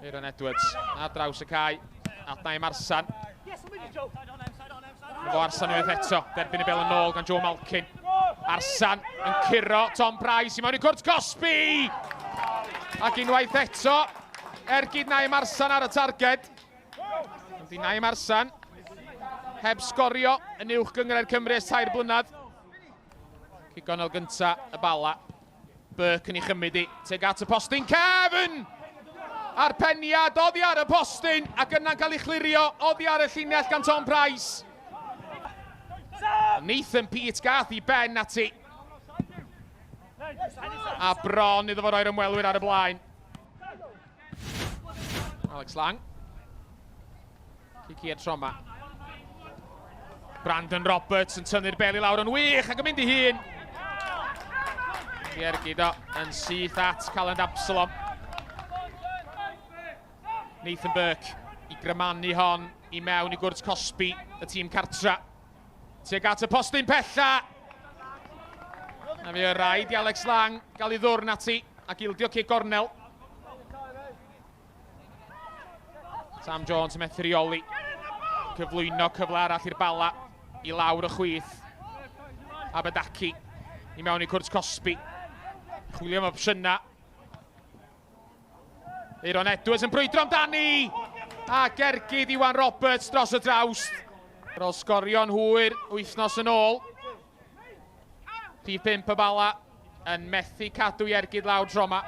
Aaron Edwards ar draws y cae. Adnau Marsan. Efo Arsan unwaith eto. Derbyn y bel yn ôl gan Joe Malkin. Arsan yn curo. Tom Price i mewn i gwrt Cosby. Ac unwaith eto. Ergyd Naim Arsan ar y targed. Ydy Naim Arsan. Heb sgorio yn uwch gyngor Cymru ers 3 blynedd. Cigonol gynta y Bala. Burke yn ei chymryd i. Teg at y postyn. Kevin! A'r peniad, oddi ar y postyn. Ac yna'n cael ei chlirio. Oddi ar y llinell gan Tom Price. Nathan Pete gath i ben ati. A bron iddo fo roi'r ymwelwyr ar y blaen. Alex Lang. Cici i'r troma. Brandon Roberts yn tynnu'r bel i lawr yn wych ac yn mynd i hun. Ergyd o yn syth at Calend Absalom. Nathan Burke i grymannu hon i mewn i gwrt Cosby, y tîm cartra. Tuag at y postyn pella. Na fi y rhaid i Alex Lang gael ei ddwrn ati ac ildio cic gornel. Sam Jones yn methu reoli. Cyflwyno cyfle arall i'r Bala i lawr y chwith. Abadaki i mewn i gwrt Cosby. Chwilio am opsiyna. Aaron Edwards yn brwydro amdani. Ac ergyd Iwan Roberts dros y drawst. Ar ôl sgorio'n hwyr wythnos yn ôl. Rhif 5 y Bala yn methu cadw i ergyd lawr tro 'ma.